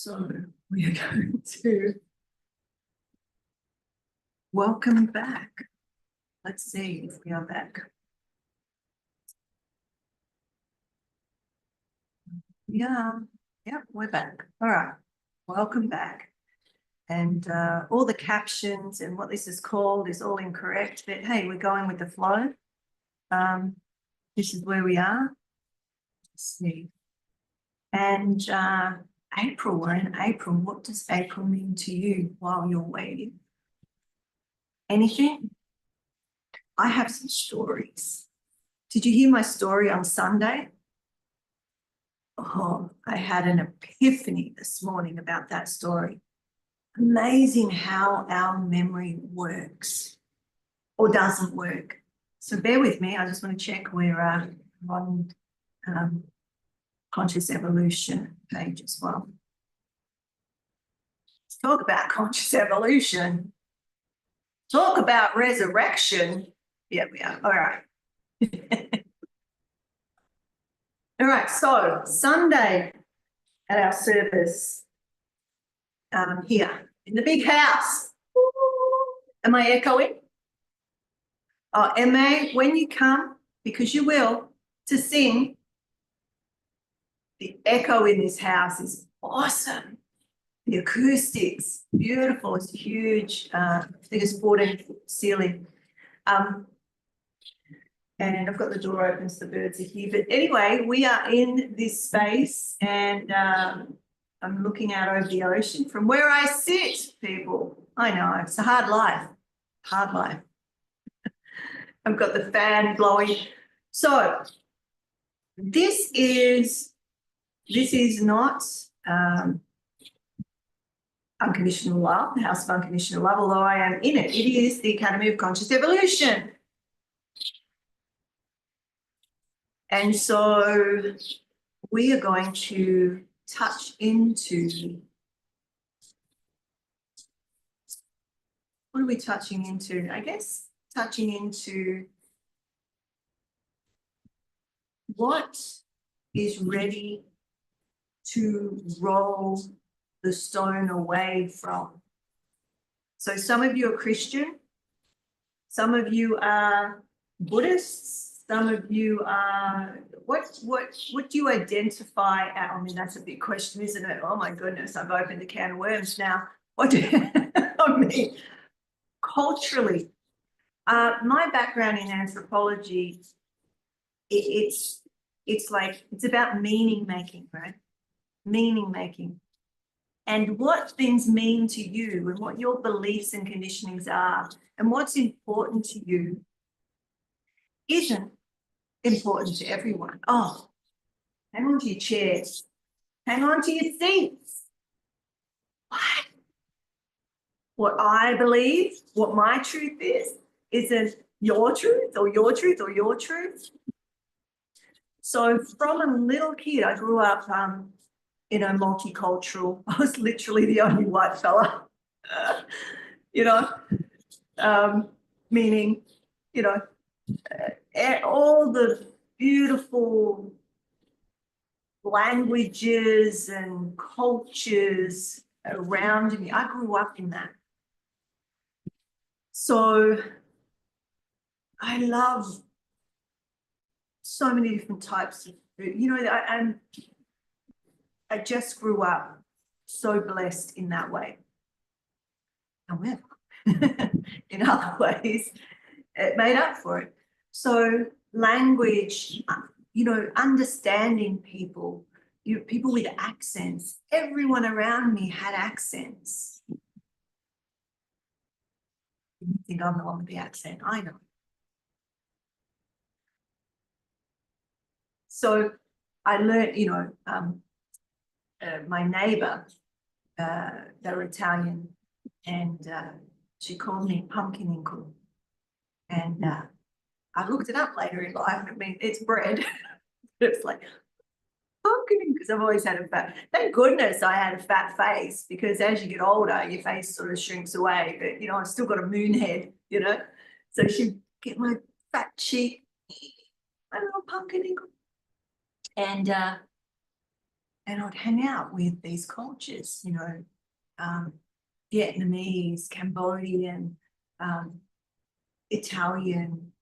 So we are going to welcome back. Let's see if we are back. Yeah, we're back. All right, welcome back. And all the captions and what this is called is all incorrect, but hey, we're going with the flow. This is where we are. Let's see. And April, we're in April. What does April mean to you while you're waiting? Anything? I have some stories. Did you hear my story on Sunday? Oh, I had an epiphany this morning about that story. Amazing how our memory works or doesn't work. So bear with me. I just want to check we're on conscious evolution page as well. Let's talk about conscious evolution. Talk about resurrection. Yeah, we are. All right. All right. So Sunday at our service here in the big house. Am I echoing? Oh, Emma, when you come, because you will, to sing, the echo in this house is awesome. The acoustics, beautiful. It's huge. I think it's 14-foot ceiling. And I've got the door open so the birds are here. But anyway, we are in this space and I'm looking out over the ocean from where I sit, people. I know, it's a hard life. Hard life. I've got the fan blowing. So this is not Unconditional Love, the House of Unconditional Love, although I am in it. It is the Academy of Conscious Evolution. And so we are going to touch into, what are we touching into? I guess touching into what is ready to roll the stone away from. So some of you are Christian, some of you are Buddhists, some of you are, what do you identify as? I mean, that's a big question, isn't it? Oh my goodness, I've opened a can of worms now. What do I mean, culturally, my background in anthropology, it's about meaning making, right? Meaning making. And what things mean to you and what your beliefs and conditionings are and what's important to you isn't important to everyone. Oh, hang on to your chairs. Hang on to your seats. What? What I believe, what my truth is, isn't your truth or your truth or your truth. So from a little kid, I grew up multicultural. I was literally the only white fella, meaning, all the beautiful languages and cultures around me. I grew up in that. So I love so many different types of food. I just grew up so blessed in that way. However, in other ways, it made up for it. So language, understanding people, people with accents. Everyone around me had accents. You think I'm the one with the accent? I know. So I learned, my neighbor, they're Italian, and she called me pumpkin inkle. And I looked it up later in life. I mean, it's bread. It's like pumpkin, because I've always had a fat. Thank goodness I had a fat face, because as you get older, your face sort of shrinks away. But I've still got a moon head. So she'd get my fat cheek, my little pumpkin inkle. And and I'd hang out with these cultures, Vietnamese, Cambodian, Italian,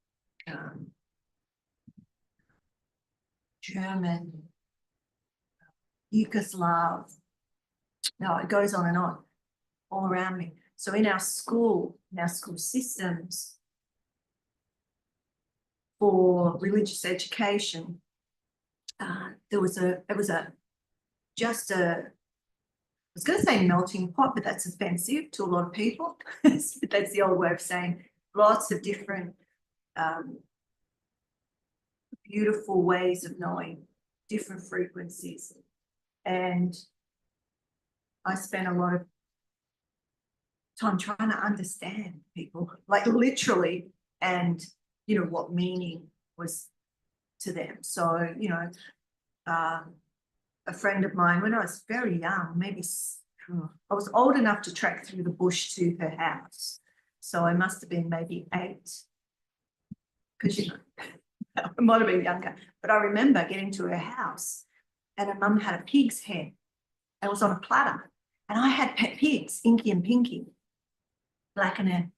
German, Yugoslav. No, it goes on and on all around me. So in our school systems for religious education, there was I was going to say melting pot, but that's offensive to a lot of people. That's the old way of saying lots of different beautiful ways of knowing, different frequencies. And I spent a lot of time trying to understand people, like literally, and what meaning was to them. So, a friend of mine, when I was very young, maybe I was old enough to trek through the bush to her house. So I must have been maybe 8, because I might have been younger, but I remember getting to her house and her mum had a pig's head and it was on a platter. And I had pet pigs, Inky and Pinky, black and a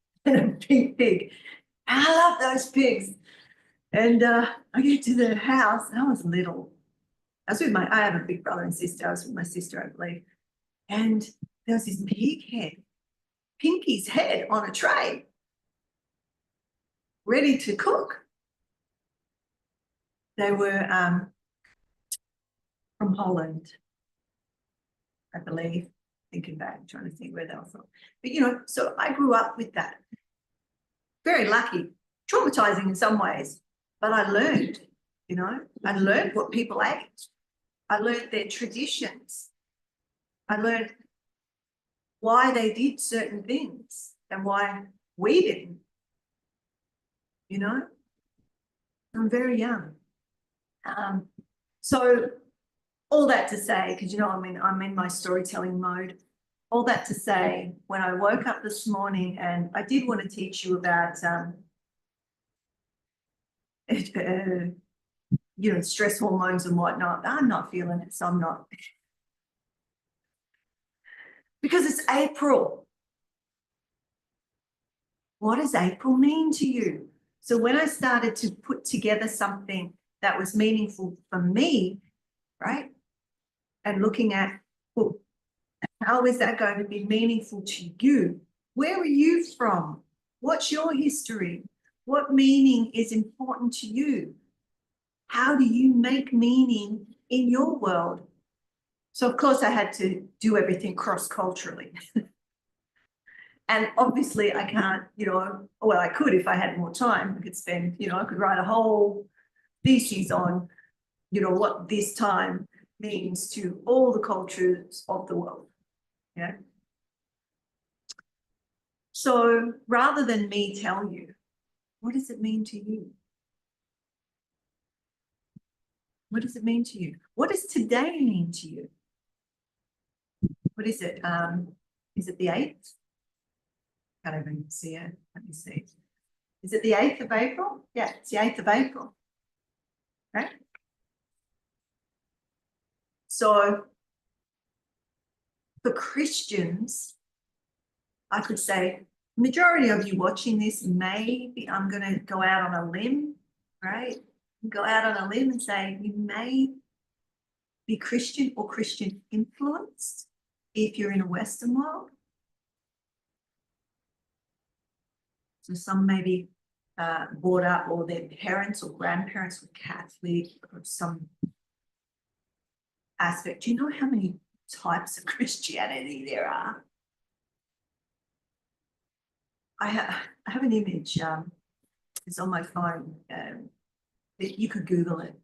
pink pig. And I love those pigs. And I get to the house and I was little. I have a big brother and sister. I was with my sister, I believe. And there was this pig head, Pinky's head on a tray, ready to cook. They were from Holland, I believe, thinking back, trying to think where they were from. But, so I grew up with that. Very lucky, traumatizing in some ways, but I learned, I learned what people ate. I learned their traditions. I learned why they did certain things and why we didn't, I'm very young. So all that to say, because I'm in my storytelling mode. All that to say, when I woke up this morning, and I did want to teach you about, stress hormones and whatnot. I'm not feeling it, so I'm not. Because it's April. What does April mean to you? So when I started to put together something that was meaningful for me, right? And looking at, well, how is that going to be meaningful to you? Where are you from? What's your history? What meaning is important to you? How do you make meaning in your world? So, of course, I had to do everything cross-culturally. And obviously I can't, well, I could if I had more time. I could spend, I could write a whole thesis on, what this time means to all the cultures of the world. Yeah. So rather than me tell you, what does it mean to you? What does it mean to you? What does today mean to you? What is it? Is it the 8th? Can't even see it. Let me see. Is it the 8th of April? Yeah, it's the 8th of April. Right? So for Christians, I could say, majority of you watching this, maybe I'm going to go out on a limb, right? Go out on a limb and say you may be Christian or Christian influenced if you're in a Western world. So some may be brought up, or their parents or grandparents were Catholic, or some aspect. Do you know how many types of Christianity there are? I have an image. It's on my phone. That you could Google it.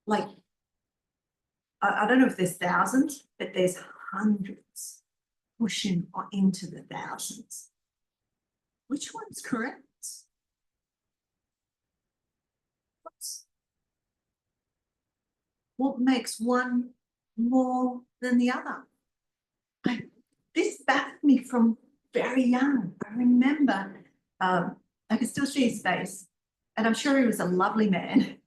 Like, I don't know if there's thousands, but there's hundreds pushing into the thousands. Which one's correct? What makes one more than the other? This baffled me from very young. I remember, I can still see his face, and I'm sure he was a lovely man.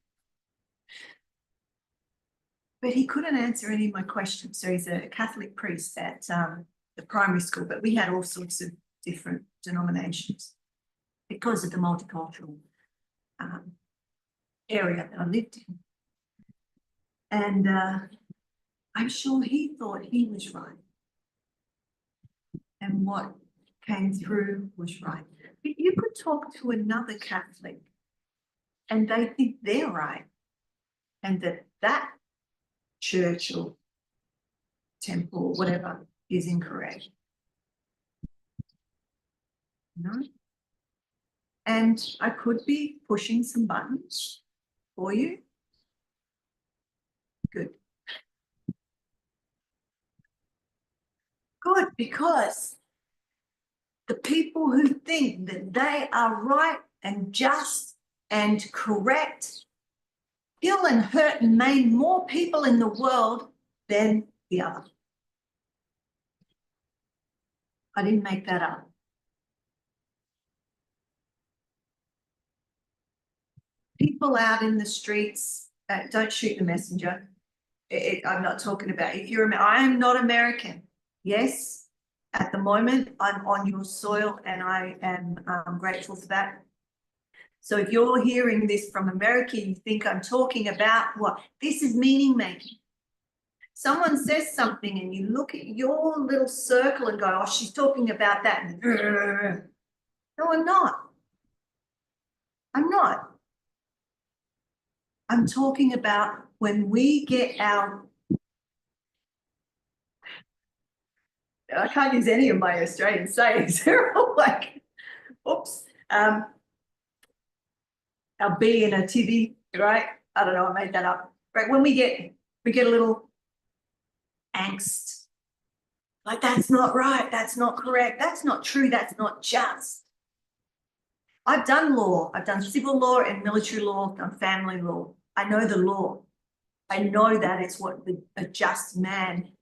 But he couldn't answer any of my questions. So he's a Catholic priest at the primary school, but we had all sorts of different denominations because of the multicultural area that I lived in. And I'm sure he thought he was right. And what came through was right. But you could talk to another Catholic and they think they're right. And that church or temple, or whatever, is incorrect. No? And I could be pushing some buttons for you. Good. Good, because the people who think that they are right and just and correct kill and hurt and maim more people in the world than the other. I didn't make that up. People out in the streets, don't shoot the messenger. I'm not talking about, if you're, I am not American. Yes, at the moment, I'm on your soil and I am grateful for that. So if you're hearing this from America, you think I'm talking about what? This is meaning making. Someone says something and you look at your little circle and go, oh, she's talking about that. No, I'm not. I'm not. I'm talking about when we get our, I can't use any of my Australian sayings. They're all like, oops. Our bee in a tibby, right? I don't know, I made that up. Right, when we get a little angst, like that's not right, that's not correct, that's not true, that's not just. I've done law, I've done civil law and military law, I've done family law. I know the law. I know that it's what a just man,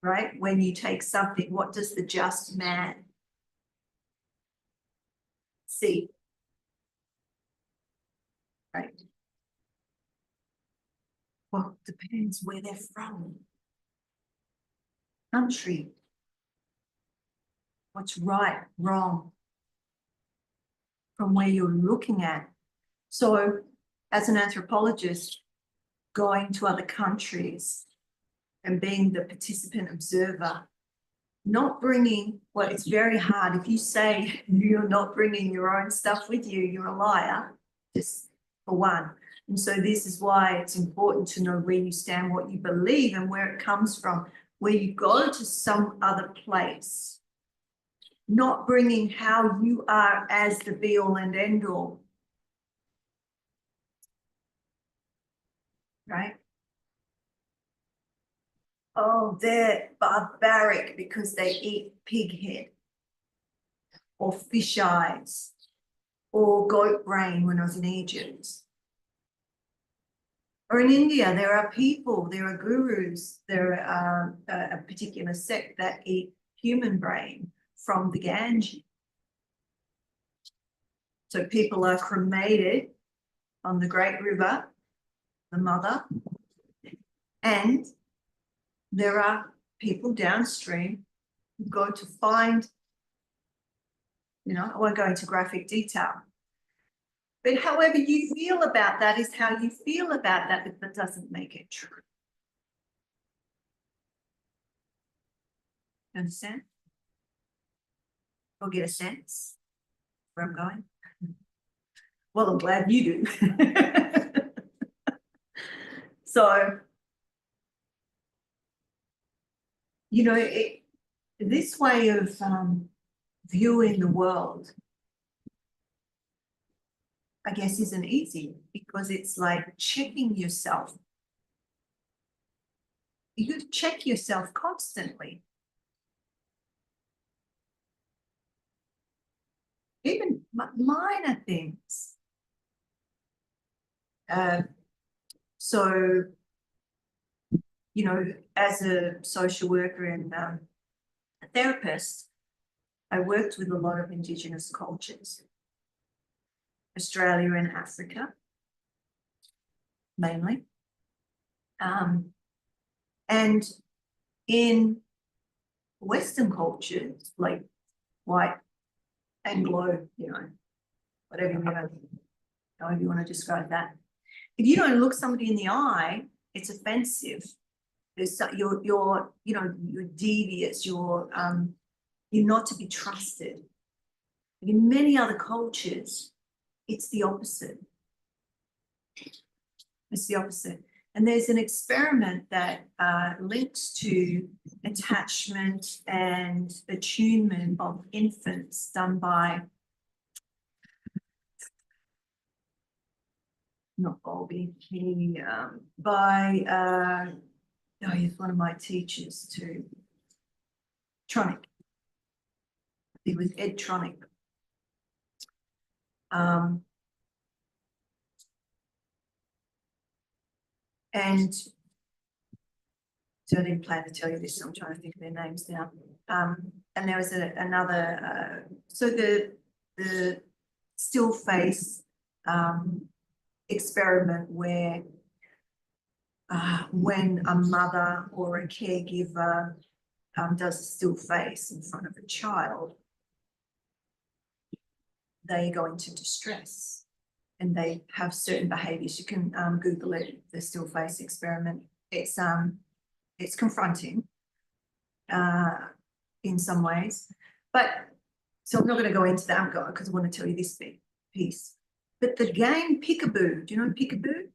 right? When you take something, what does the just man see? Right? Well, it depends where they're from. Country. What's right, wrong, from where you're looking at. So as an anthropologist, going to other countries and being the participant observer, not bringing, well, it's very hard. If you say you're not bringing your own stuff with you, you're a liar, just for one. And so this is why it's important to know where you stand, what you believe and where it comes from. Where you go to some other place, not bringing how you are as the be all and end all. Right? Oh, they're barbaric because they eat pig head or fish eyes or goat brain when I was in Egypt. Or in India, there are people, there are gurus, there are a particular sect that eat human brain from the Ganges. So people are cremated on the Great River, the Mother, and there are people downstream who go to find, you know, I won't go into graphic detail, but however you feel about that is how you feel about that, but that doesn't make it true. You understand? Or get a sense where I'm going? Well, I'm glad you do. So, you know, this way of viewing the world, I guess, isn't easy because it's like checking yourself. You got to check yourself constantly. Even minor things. So, you know, as a social worker and a therapist, I worked with a lot of Indigenous cultures, Australia and Africa, mainly. And in Western cultures, like white, Anglo, whatever however you want to describe that. If you don't look somebody in the eye, it's offensive. You're devious. You're not to be trusted. But in many other cultures, it's the opposite. It's the opposite. And there's an experiment that links to attachment and attunement of infants done by, not Bowlby, he's one of my teachers too, Tronick. It was Ed Tronick. And so I didn't plan to tell you this, so I'm trying to think of their names now. And there was another, so the still face experiment where when a mother or a caregiver does a still face in front of a child, they go into distress and they have certain behaviors. You can Google it, the still face experiment. It's confronting in some ways, but so I'm not going to go into that because I want to tell you this piece. But the game peekaboo, do you know peekaboo?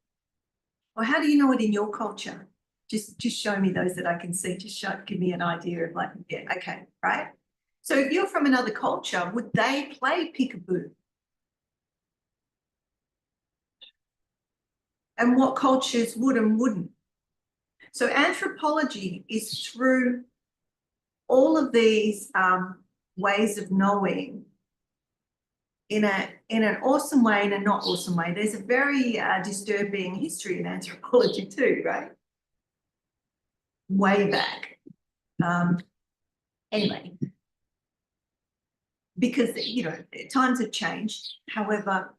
Or how do you know it in your culture? Just show me those that I can see. Give me an idea of like, yeah, okay, right? So if you're from another culture, would they play peekaboo? And what cultures would and wouldn't? So anthropology is through all of these ways of knowing in an awesome way and a not awesome way. There's a very disturbing history in anthropology too, right? Way back. Anyway, because times have changed. However,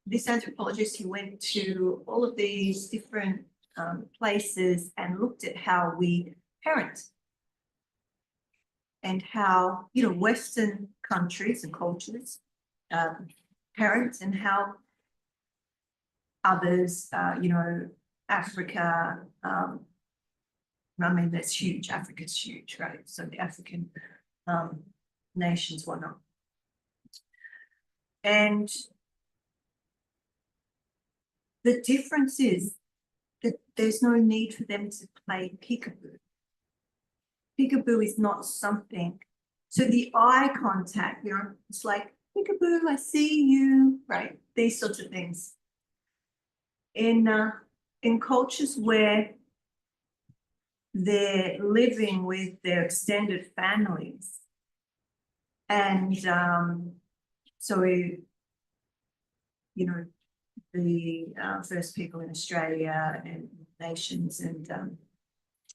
this anthropologist, he went to all of these different places and looked at how we parent and how Western countries and cultures parent and how others, Africa, I mean, that's huge. Africa's huge, right? So the African nations, whatnot. And the difference is that there's no need for them to play peekaboo. Peekaboo is not something. So the eye contact, it's like, peekaboo, I see you, right? These sorts of things. In cultures where they're living with their extended families, and so the first people in Australia and nations and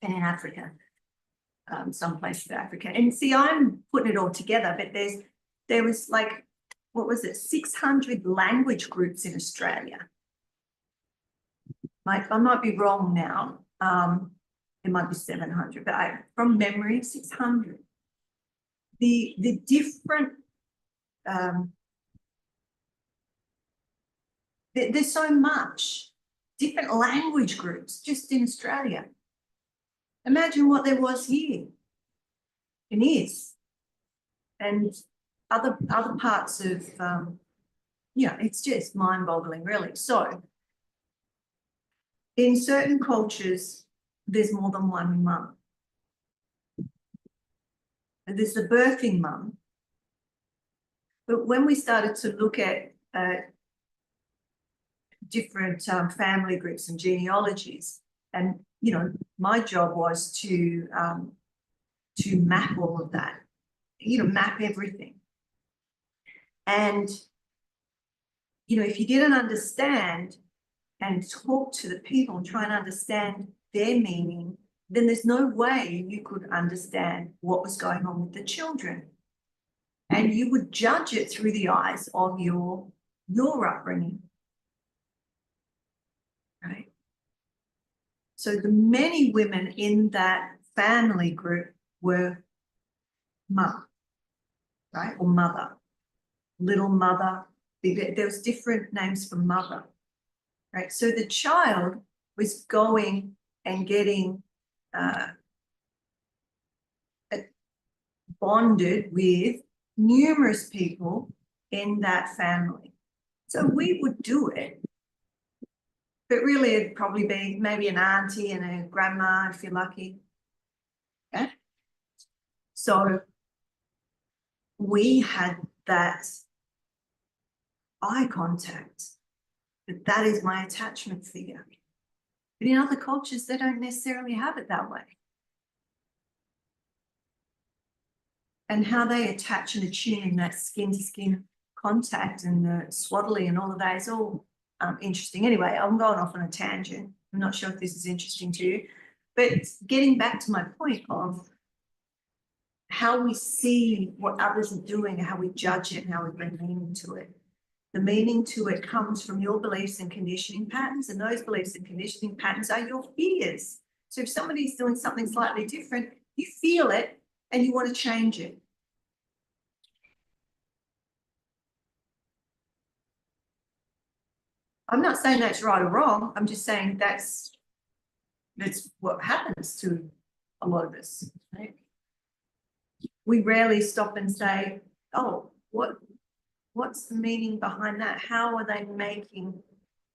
in Africa, some places of Africa. And see, I'm putting it all together, but there was like, what was it, 600 language groups in Australia. I might be wrong now. It might be 700, but from memory, 600. The different, there's so much different language groups just in Australia. Imagine what there was here and is, and other parts of, it's just mind-boggling, really. So in certain cultures, there's more than one mum. And there's the birthing mum. But when we started to look at different family groups and genealogies, and my job was to map all of that, map everything. And if you didn't understand and talk to the people and try and understand their meaning, then there's no way you could understand what was going on with the children. And you would judge it through the eyes of your upbringing. Right? So the many women in that family group were mum, right? Or mother, little mother. There was different names for mother, right? So the child was going and getting bonded with numerous people in that family. So we would do it, but really it'd probably be maybe an auntie and a grandma if you're lucky. Okay. So we had that eye contact, that is my attachment figure. But in other cultures, they don't necessarily have it that way. And how they attach and attune in that skin-to-skin contact and the swaddling and all of that is all interesting. Anyway, I'm going off on a tangent. I'm not sure if this is interesting to you, but getting back to my point of how we see what others are doing and how we judge it and how we bring meaning to it. The meaning to it comes from your beliefs and conditioning patterns, and those beliefs and conditioning patterns are your fears. So if somebody's doing something slightly different, you feel it and you want to change it. I'm not saying that's right or wrong. I'm just saying that's what happens to a lot of us, right? We rarely stop and say, oh, what's the meaning behind that? How are they making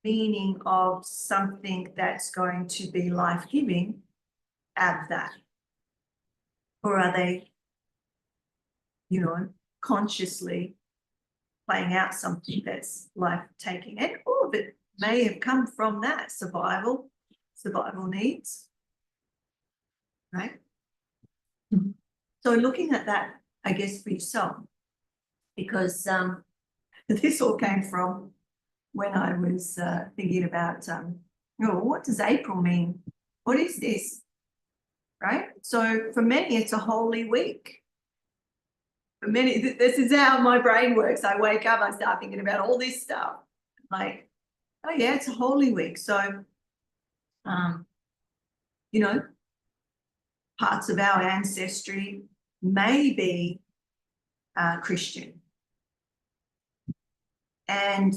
meaning of something that's going to be life-giving out of that? Or are they, you know, consciously playing out something that's life-taking? And all of it may have come from that survival needs, right? Mm-hmm. So looking at that, I guess, for yourself, because this all came from when I was thinking about, what does April mean? What is this, right? So for many, it's a holy week. For many, this is how my brain works. I wake up, I start thinking about all this stuff. Like, oh yeah, it's a holy week. So, you know, parts of our ancestry may be Christian. And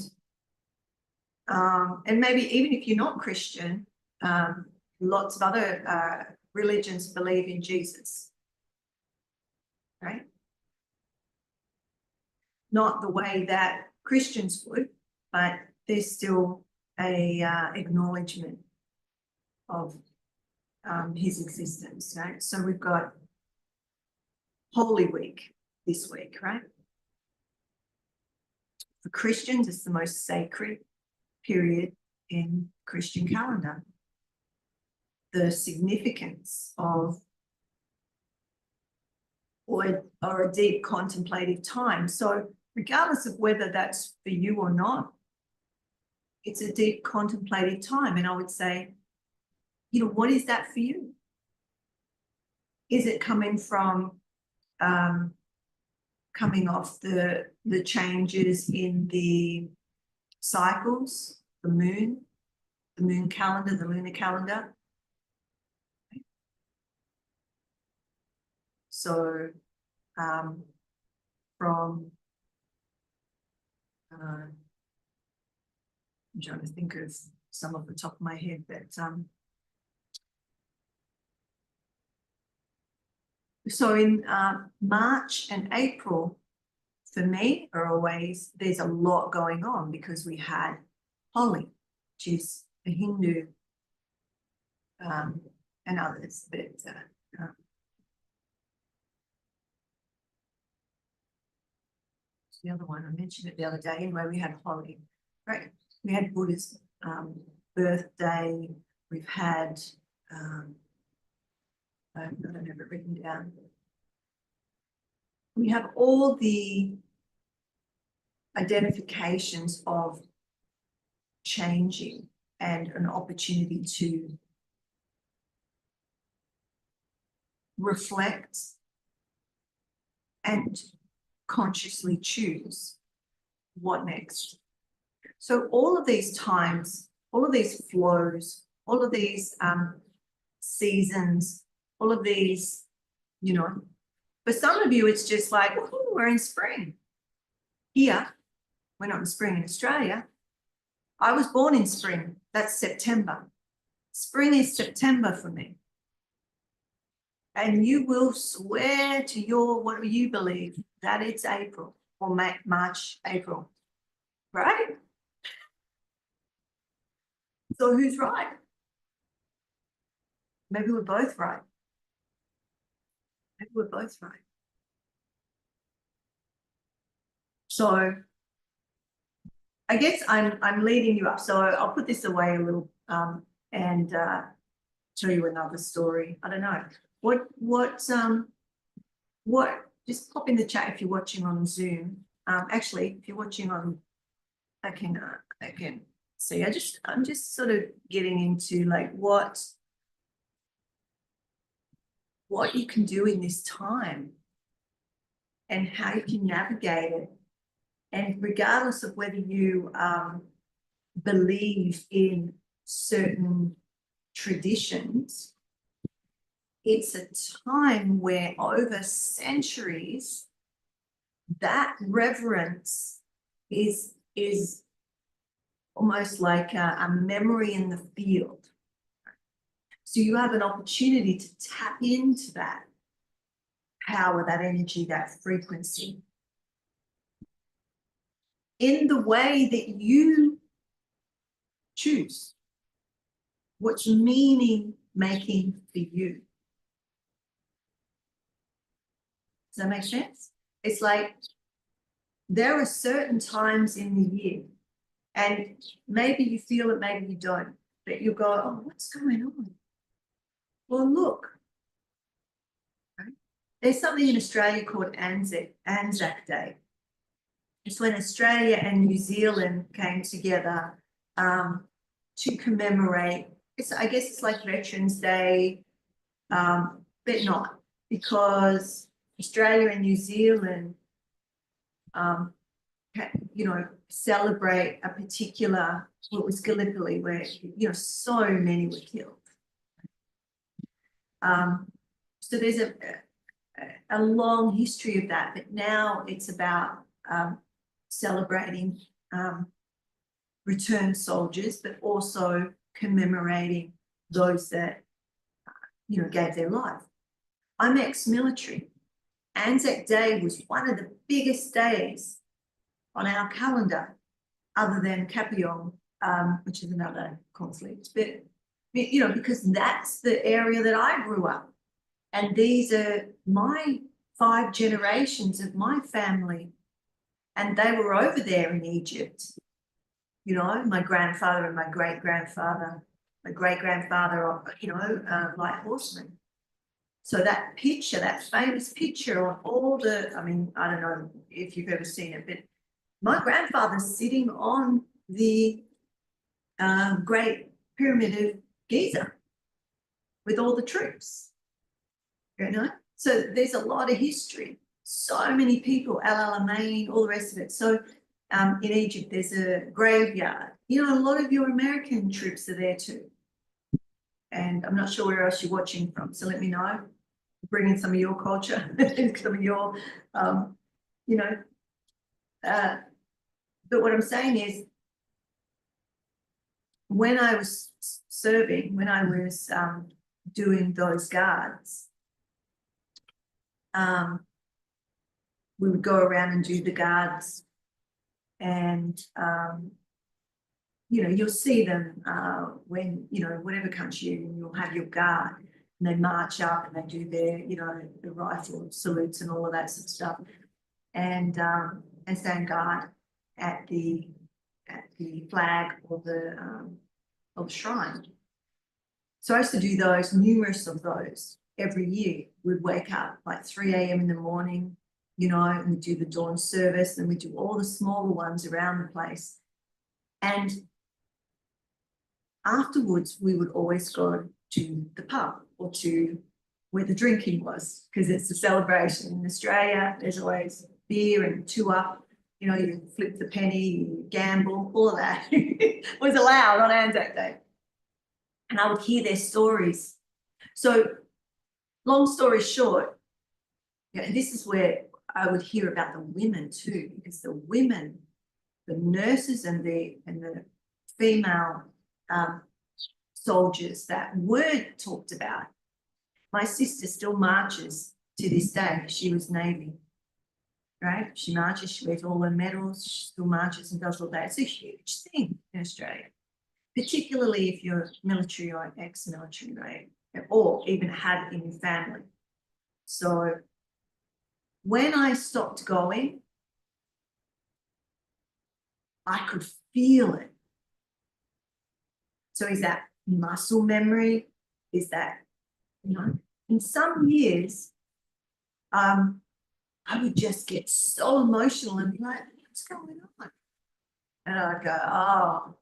maybe even if you're not Christian, lots of other religions believe in Jesus, right? Not the way that Christians would, but there's still a acknowledgement of his existence, right? So we've got Holy Week this week, right? For Christians, it's the most sacred period in Christian calendar. The significance of or a deep contemplative time. So regardless of whether that's for you or not, it's a deep contemplative time. And I would say, you know, what is that for you? Is it coming from coming off the changes in the cycles, the moon calendar, the lunar calendar? So from I'm trying to think of some off the top of my head, but so in March and April, for me, are always, there's a lot going on because we had Holi, which is a Hindu and others, but the other one, I mentioned it the other day. Anyway, we had Holi, right? We had Buddha's birthday. We've had, I don't have it written down. We have all the identifications of changing and an opportunity to reflect and consciously choose what next. So all of these times, all of these flows all of these seasons, all of these, you know, for some of you, it's just like, oh, we're in spring. Here, we're not in spring in Australia. I was born in spring. That's September. Spring is September for me. And you will swear to your, what you believe, that it's April or March, April, right? So who's right? Maybe we're both right. Maybe we're both right. So I guess I'm leading you up. So I'll put this away a little and tell you another story. I don't know. What just pop in the chat if you're watching on Zoom. Actually, if you're watching on, I can see. I'm just sort of getting into like what you can do in this time and how you can navigate it. And regardless of whether you believe in certain traditions, it's a time where over centuries, that reverence is almost like a memory in the field. So you have an opportunity to tap into that power, that energy, that frequency in the way that you choose. What's meaning making for you? Does that make sense? It's like there are certain times in the year, and maybe you feel it, maybe you don't, but you go, oh, what's going on? Well, look, right? There's something in Australia called Anzac Day. It's when Australia and New Zealand came together to commemorate. I guess it's like Veterans Day, but not, because Australia and New Zealand, celebrate a particular, what was Gallipoli, where, so many were killed. So there's a long history of that, but now it's about celebrating returned soldiers, but also commemorating those that, gave their life. I'm ex-military. Anzac Day was one of the biggest days on our calendar, other than Capion, which is another conflict. But, because that's the area that I grew up. And these are my 5 generations of my family. And they were over there in Egypt. My grandfather and my great-grandfather, light horsemen. So that picture, that famous picture on all the, I don't know if you've ever seen it, but my grandfather's sitting on the Great Pyramid of Giza with all the troops. So there's a lot of history. So many people, El Alamein, all the rest of it. So in Egypt, there's a graveyard. A lot of your American troops are there too. And I'm not sure where else you're watching from, so let me know. Bring in some of your culture, some of your, but what I'm saying is, when I was serving, when I was doing those guards, we would go around and do the guards, and you'll see them when, whatever country you'll have your guard, and they march up and they do their, the rifle salutes and all of that sort of stuff, and stand guard at the flag or the shrine. So I used to do those, numerous of those every year. We'd wake up like 3 a.m. in the morning, and we do the dawn service, and we do all the smaller ones around the place. And afterwards, we would always go to the pub or to where the drinking was, because it's a celebration. In Australia, there's always beer and 2-up, you flip the penny, you gamble, all of that was allowed on Anzac Day. and I would hear their stories. So long story short, this is where I would hear about the women too, because the women, the nurses and the female soldiers that weren't talked about. My sister still marches to this day. She was Navy, right? She marches, she wears all her medals, she still marches and does all that. It's a huge thing in Australia, particularly if you're military or ex-military, right? Or even had it in your family. So when I stopped going, I could feel it. So is that muscle memory? Is that, you know, in some years, I would just get so emotional and be like, what's going on? And I'd go, oh,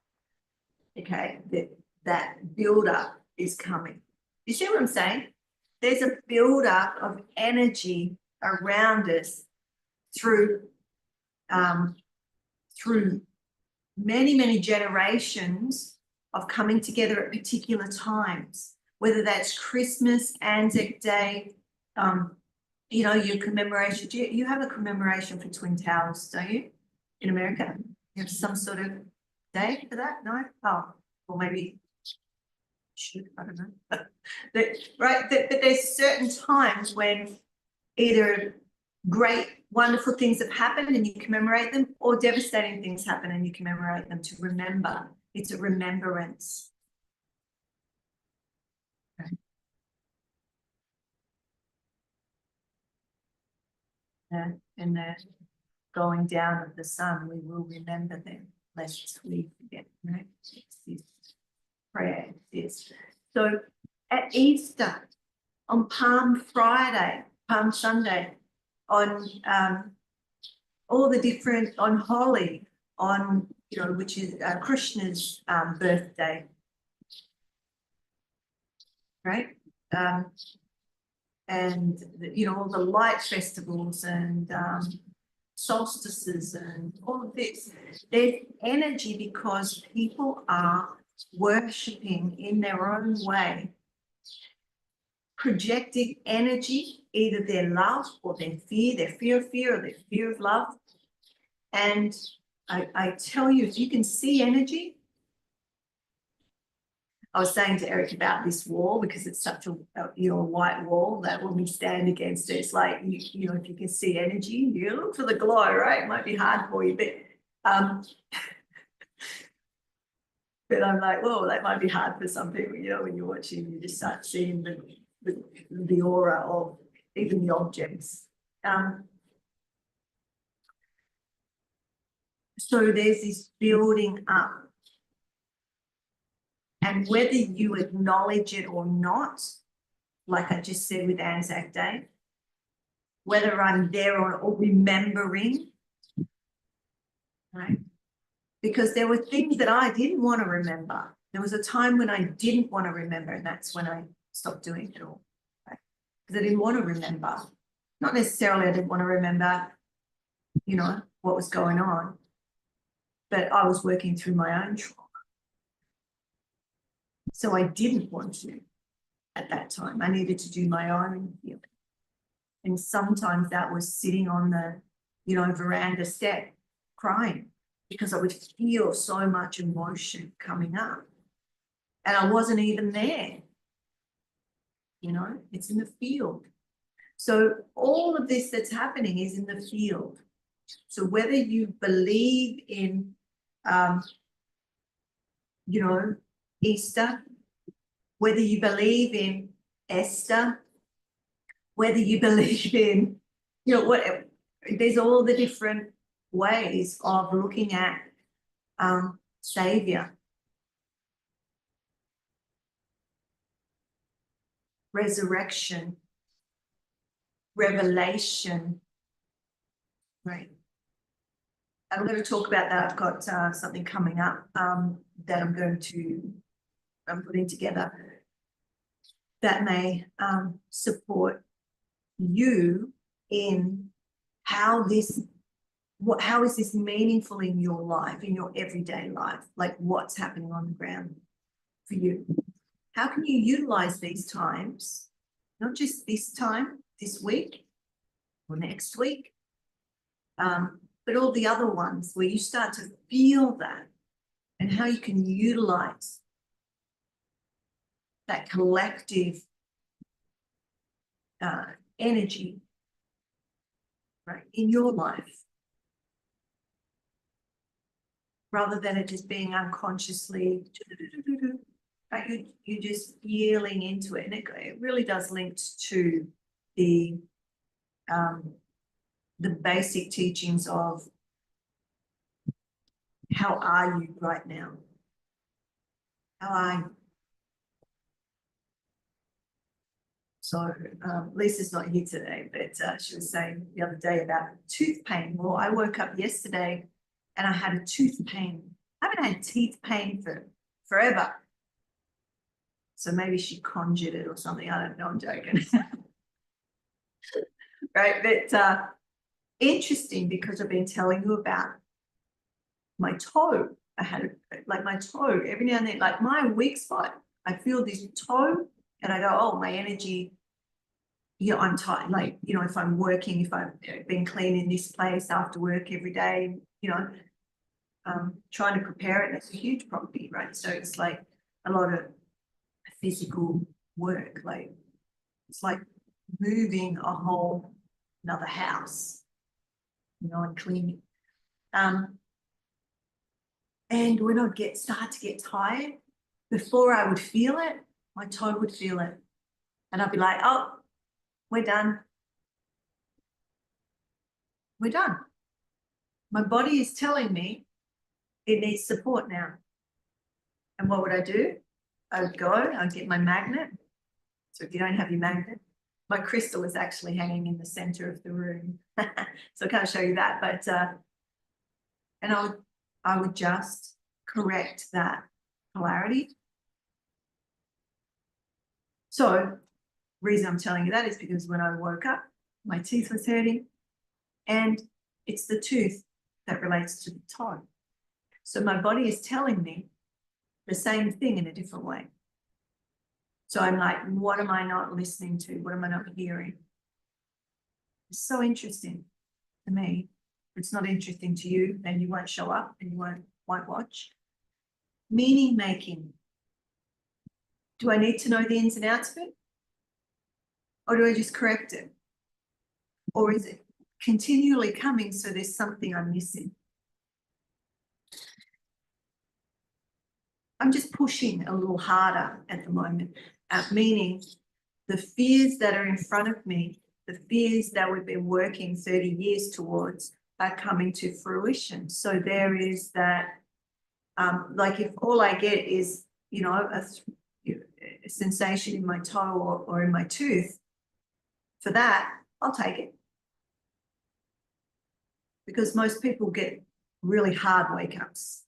okay, that build-up is coming. You see what I'm saying? There's a build-up of energy around us through many, many generations of coming together at particular times, whether that's Christmas, Anzac Day, you know, your commemoration. You have a commemoration for Twin Towers, don't you? In America, you have some sort of day for that? No? Oh, or maybe should, I don't know. But there's certain times when either great, wonderful things have happened and you commemorate them, or devastating things happen and you commemorate them to remember. It's a remembrance. Okay. And the going down of the sun, we will remember them, lest we forget, right? It's this prayer, this. So at Easter, on Palm Friday, Palm Sunday, on all the different, on Holi, on, you know, which is Krishna's birthday, right? And, you know, all the light festivals and solstices and all of this. There's energy because people are worshipping in their own way, projecting energy, either their love or their fear of fear or their fear of love. And I tell you, if you can see energy, I was saying to Eric about this wall, because it's such a, you know, white wall that when we stand against it, it's like, you know, if you can see energy, you look for the glow, right? It might be hard for you, but I'm like, whoa, that might be hard for some people, you know, when you're watching, you just start seeing the aura of even the objects. So there's this building up. And whether you acknowledge it or not, like I just said with Anzac Day, whether I'm there or remembering, right? Because there were things that I didn't want to remember. There was a time when I didn't want to remember, and that's when I stopped doing it all, right? Because I didn't want to remember. Not necessarily I didn't want to remember, you know, what was going on, but I was working through my own trauma. So I didn't want to at that time. I needed to do my own healing. And sometimes that was sitting on the, you know, veranda step crying, because I would feel so much emotion coming up. And I wasn't even there. You know, it's in the field. So all of this that's happening is in the field. So whether you believe in, you know, Easter, whether you believe in Esther, whether you believe in, you know, what, there's all the different ways of looking at Savior. Resurrection, revelation, right? I'm going to talk about that. I've got something coming up that I'm putting together that may support you in how is this meaningful in your life, in your everyday life, like what's happening on the ground for you. how can you utilize these times, not just this time, this week or next week, but all the other ones where you start to feel that and how you can utilize that collective energy, right, in your life, rather than it just being unconsciously, right, you're just feeling into it. And it really does link to the basic teachings of how are you right now? How are you? So Lisa's not here today, but she was saying the other day about tooth pain. Well, I woke up yesterday and I had a tooth pain. I haven't had teeth pain for forever. So maybe she conjured it or something. I don't know, I'm joking. Right, but interesting, because I've been telling you about my toe. I had like my toe every now and then, like my weak spot. I feel this toe and I go, oh, my energy, you know, I'm tired. Like, you know, if I'm working, if I've been cleaning this place after work every day, you know, trying to prepare it, that's a huge property, right? So it's like a lot of physical work. Like it's like moving a whole another house, you know, and cleaning. And when I start to get tired, before I would feel it, my toe would feel it. And I'd be like, oh, we're done. We're done. My body is telling me it needs support now. And what would I do? I would go, I'd get my magnet. So if you don't have your magnet, my crystal is actually hanging in the center of the room. So I can't show you that, but and I would just correct that polarity. So reason I'm telling you that is because when I woke up, my teeth was hurting, and it's the tooth that relates to the toe. So my body is telling me the same thing in a different way. So I'm like, what am I not listening to? What am I not hearing? It's so interesting to me. If it's not interesting to you, then you won't show up and you won't watch. Meaning making. Do I need to know the ins and outs of it? Or do I just correct it? Or is it continually coming so there's something I'm missing? I'm just pushing a little harder at the moment, meaning the fears that are in front of me, the fears that we've been working 30 years towards, are coming to fruition. So there is that, like if all I get is, you know, a sensation in my toe or in my tooth, for that, I'll take it. Because most people get really hard wake-ups.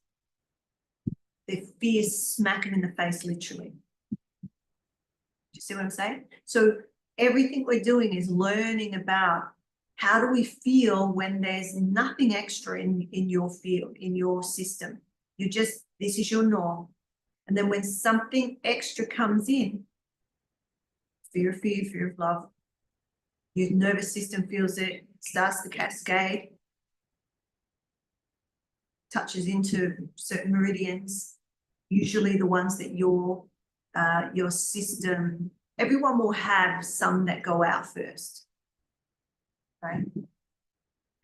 Their fears smack them in the face, literally. Do you see what I'm saying? So everything we're doing is learning about how do we feel when there's nothing extra in your field, in your system. You just, this is your norm. And then when something extra comes in, fear of love, your nervous system feels it, starts the cascade, touches into certain meridians, usually the ones that your system, everyone will have some that go out first, right?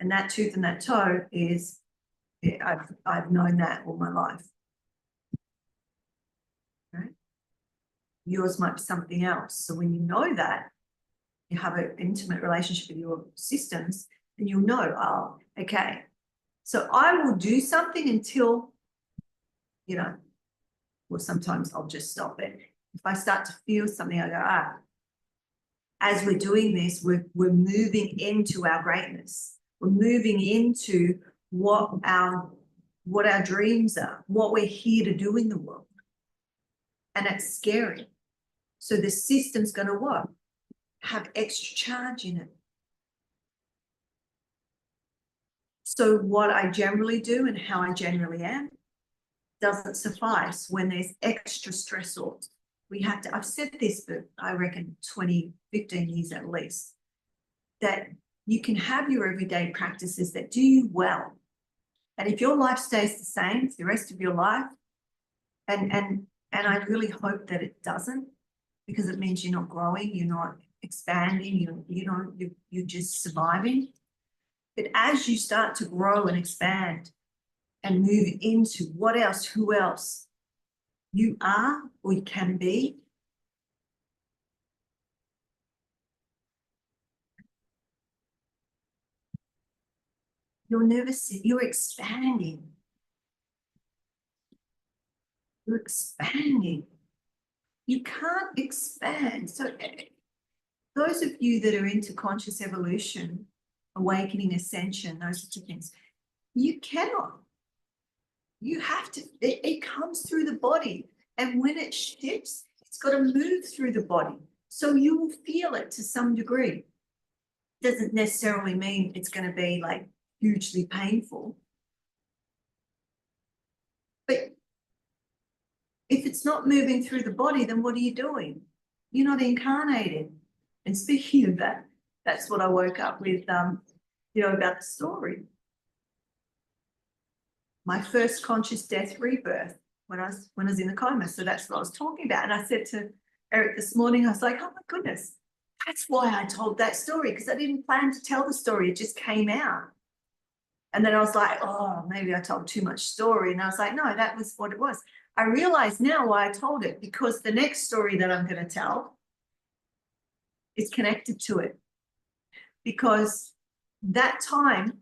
And that tooth and that toe is, I've known that all my life, right? Yours might be something else. So when you know that, you have an intimate relationship with your systems, then you'll know, oh, okay. So I will do something until, you know, well, sometimes I'll just stop it. If I start to feel something, I go, as we're doing this, we're moving into our greatness. We're moving into what our dreams are, what we're here to do in the world. And it's scary. So the system's going to what? Have extra charge in it. So what I generally do and how I generally am doesn't suffice when there's extra stressors. we have to, I've said this for, I reckon, 20, 15 years at least, that you can have your everyday practices that do you well. And if your life stays the same for the rest of your life, and I really hope that it doesn't, because it means you're not growing, you're not expanding, you're just surviving. But as you start to grow and expand and move into what else, who else you are or you can be, you're nervous, you're expanding. You're expanding. You can't expand. So those of you that are into conscious evolution, awakening, ascension, those sorts of things, you cannot. You have to, it comes through the body. And when it shifts, it's got to move through the body. So you will feel it to some degree. Doesn't necessarily mean it's going to be like hugely painful. But if it's not moving through the body, then what are you doing? You're not incarnated. And speaking of that, that's what I woke up with, about the story. My first conscious death rebirth when I was in the coma. So that's what I was talking about. And I said to Eric this morning, I was like, oh my goodness, that's why I told that story, because I didn't plan to tell the story. It just came out. And then I was like, oh, maybe I told too much story. And I was like, no, that was what it was. I realize now why I told it, because the next story that I'm going to tell is connected to it. Because that time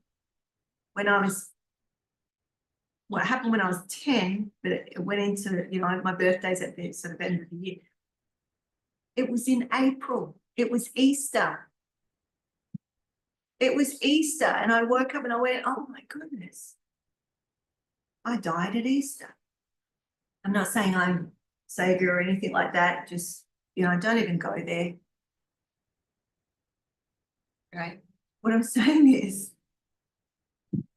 when I was, what happened when I was 10, but it went into, my birthday's at the sort of end of the year. It was in April. It was Easter. It was Easter. And I woke up and I went, oh my goodness, I died at Easter. I'm not saying I'm savior or anything like that. Just, don't even go there. Right? What I'm saying is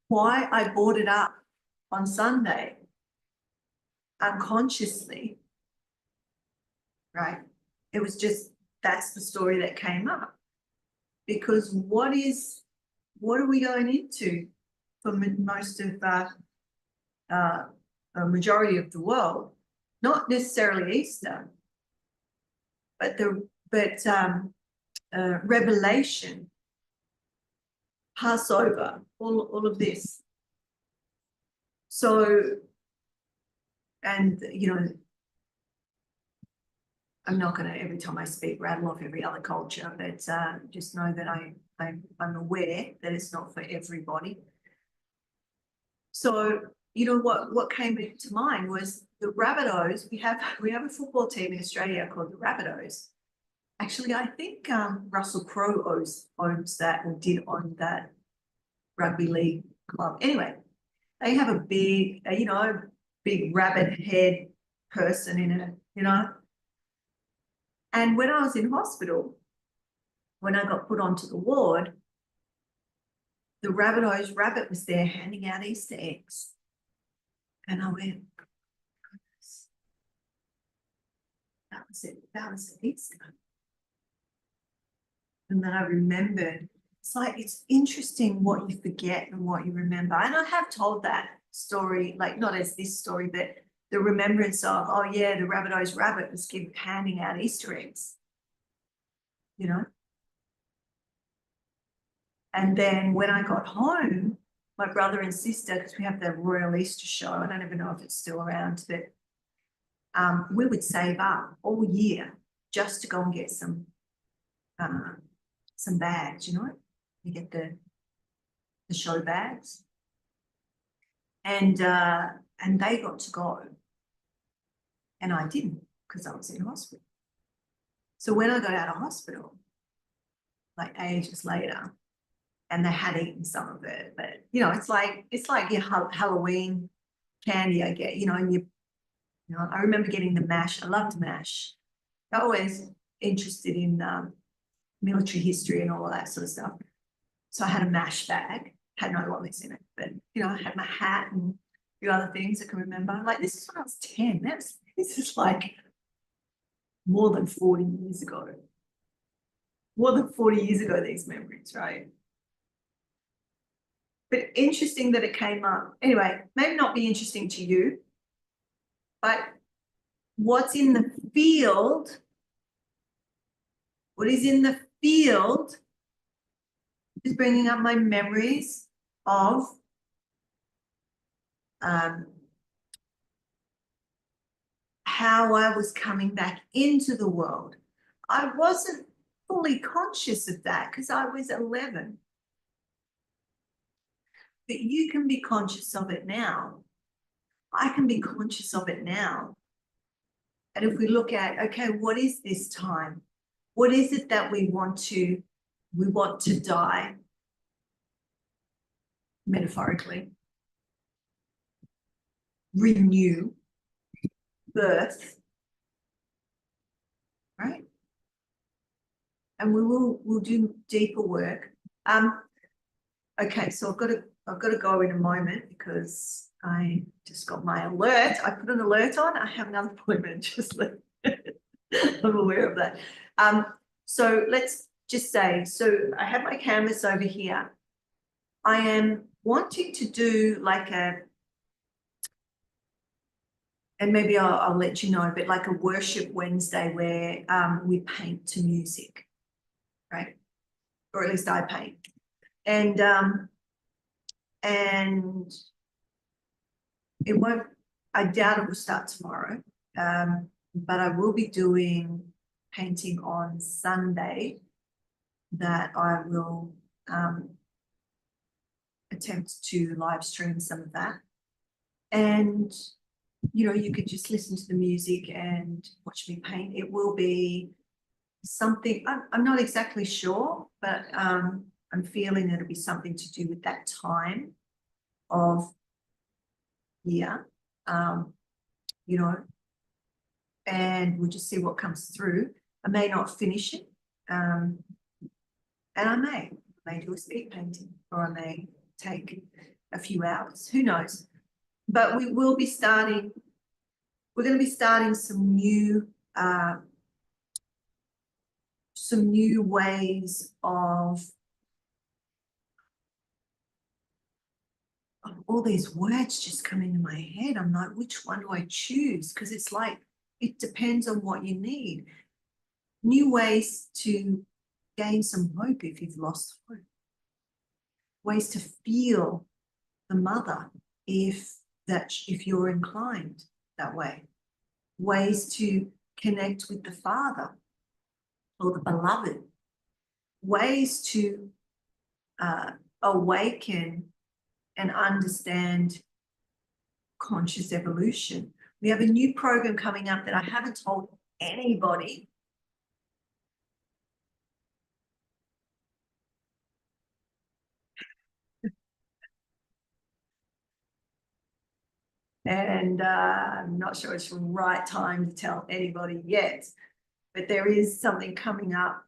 why I brought it up on Sunday unconsciously, right? It was just, that's the story that came up. Because what are we going into for most of a majority of the world? Not necessarily Easter, but Revelation, Passover, all of this. So, and I'm not going to, every time I speak, rattle off every other culture, but just know that I'm aware that it's not for everybody. So, what came to mind was the Rabbitohs. We have a football team in Australia called the Rabbitohs. Actually, I think Russell Crowe owns that, or did own that rugby league club. Anyway, they have a big, big rabbit head person in it, And when I was in hospital, when I got put onto the ward, the Rabbitohs rabbit was there handing out Easter eggs. And I went, goodness, that was it. That was Easter. And then I remembered, it's interesting what you forget and what you remember. And I have told that story, like not as this story, but the remembrance of, oh yeah, the Rabbitohs rabbit was handing out Easter eggs, And then when I got home, my brother and sister, because we have the Royal Easter Show, I don't even know if it's still around, but we would save up all year just to go and get some bags, You get the show bags. And they got to go. And I didn't, because I was in hospital. So when I got out of hospital, like ages later, and they had eaten some of it, but it's like your Halloween candy I get, and I remember getting the mash. I loved mash. I'm always interested in military history and all of that sort of stuff. So I had a mash bag, had no lollies in it, but I had my hat and a few other things I can remember. Like, this is when I was 10. This is like more than 40 years ago. More than 40 years ago, these memories, right? But interesting that it came up. Anyway, maybe not be interesting to you, but what's in the field, what is in the field is bringing up my memories of how I was coming back into the world. I wasn't fully conscious of that because I was 11. But you can be conscious of it now. I can be conscious of it now. And if we look at, okay, what is this time? What is it that we want to die, metaphorically, renew, birth, right? And we'll do deeper work. Okay, so I've got to go in a moment because I just got my alert. I put an alert on. I have another appointment. Just I'm aware of that. So let's just say, so I have my canvas over here. I am wanting to do like and maybe I'll let you know, but like a worship Wednesday where we paint to music, right? Or at least I paint. And it won't, I doubt it will start tomorrow, but I will be doing painting on Sunday that I will attempt to live stream some of that. And, you know, you could just listen to the music and watch me paint. It will be something, I'm not exactly sure, but I'm feeling it'll be something to do with that time of year, you know, and we'll just see what comes through. I may not finish it, and I may do a speed painting, or I may take a few hours, who knows. But we will be starting, we're going to be starting some new ways of all these words just come into my head. I'm like, which one do I choose? Because it's like, it depends on what you need. New ways to gain some hope if you've lost hope. Ways to feel the mother if you're inclined that way. Ways to connect with the father or the beloved. Ways to awaken and understand conscious evolution. We have a new program coming up that I haven't told anybody. And I'm not sure it's the right time to tell anybody yet, but there is something coming up.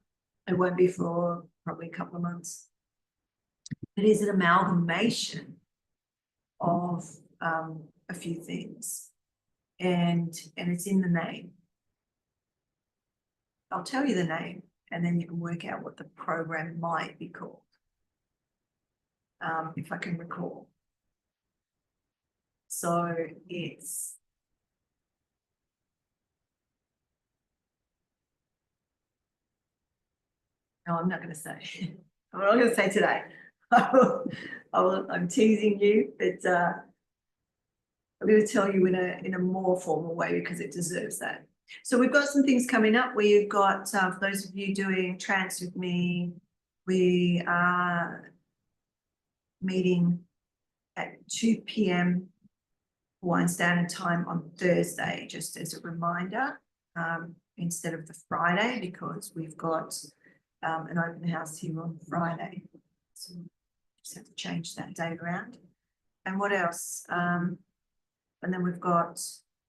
It won't be for probably a couple of months. It is an amalgamation of a few things, and it's in the name. I'll tell you the name, and then you can work out what the program might be called, if I can recall. So it's no, I'm not going to say. I'm not going to say today. I'm teasing you, but I'm going to tell you in a more formal way because it deserves that. So we've got some things coming up. We've got, for those of you doing trance with me, we are meeting at 2 p.m. Hawaiian Standard Time on Thursday, just as a reminder, instead of the Friday, because we've got an open house here on Friday. So we just have to change that date around. And what else? And then we've got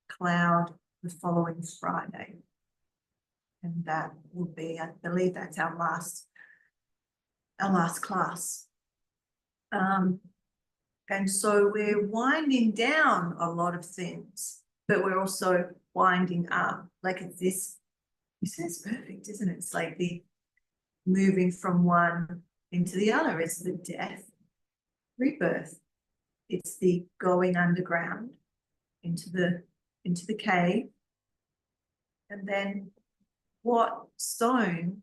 Cloud the following Friday. And that will be, I believe that's our last class. And so we're winding down a lot of things, but we're also winding up. Like it's this This is perfect, isn't it? It's like the moving from one into the other. It's the death, rebirth. It's the going underground into the cave. And then what stone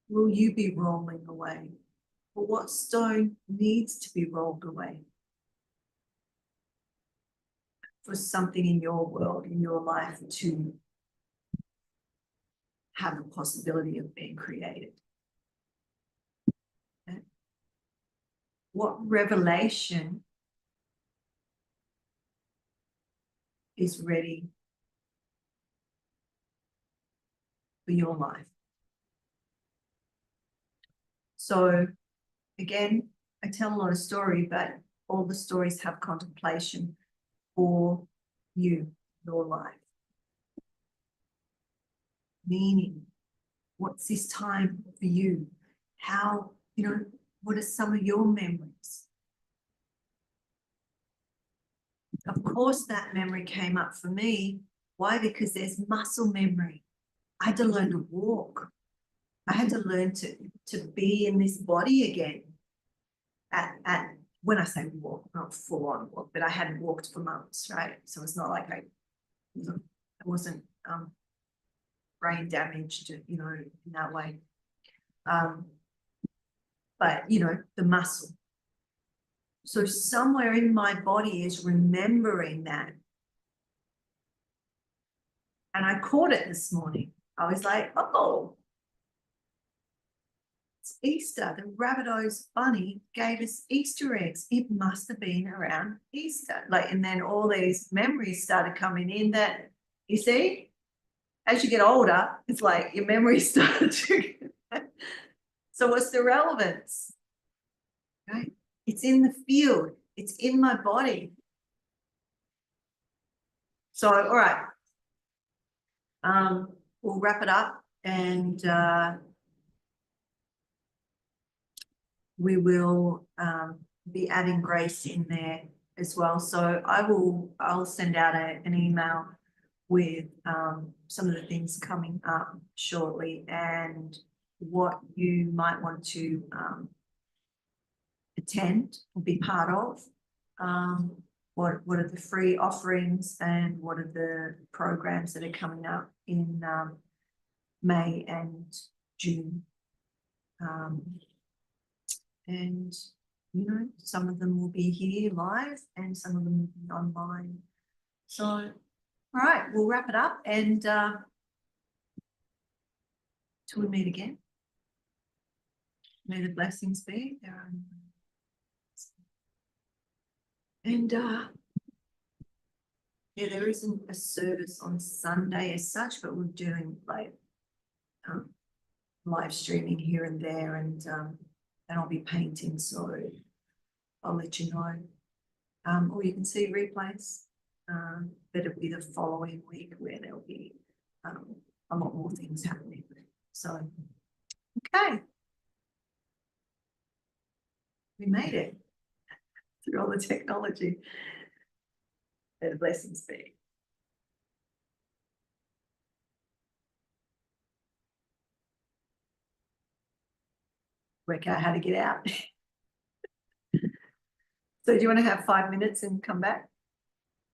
will you be rolling away? Or what stone needs to be rolled away for something in your world, in your life, to have a possibility of being created? Okay. What revelation is ready for your life? So again, I tell a lot of story, but all the stories have contemplation for you, your life. Meaning, what's this time for you? How, what are some of your memories? Of course, that memory came up for me. Why? Because there's muscle memory. I had to learn to walk. I had to learn to be in this body again. At when I say walk, not full on walk, but I hadn't walked for months, right? So it's not like I wasn't brain damaged, in that way. But the muscle. So somewhere in my body is remembering that. And I caught it this morning. I was like, oh, it's Easter. The Rabbitohs bunny gave us Easter eggs. It must have been around Easter. And then all these memories started coming in that, you see, as you get older, it's like your memories start to. So what's the relevance? Right? It's in the field. It's in my body. So, all right. We'll wrap it up, and we will be adding Grace in there as well. So I'll send out an email with some of the things coming up shortly and what you might want to attend or be part of. What are the free offerings and what are the programs that are coming up in May and June. And some of them will be here live and some of them will be online. So, all right, we'll wrap it up, and till we meet again, may the blessings be there. And yeah, there isn't a service on Sunday as such, but we're doing live streaming here and there, and I'll be painting, so I'll let you know. Or you can see replays, but it'll be the following week where there'll be a lot more things happening. So, okay. We made it through all the technology. May the blessings be. Work out how to get out. So do you want to have 5 minutes and come back?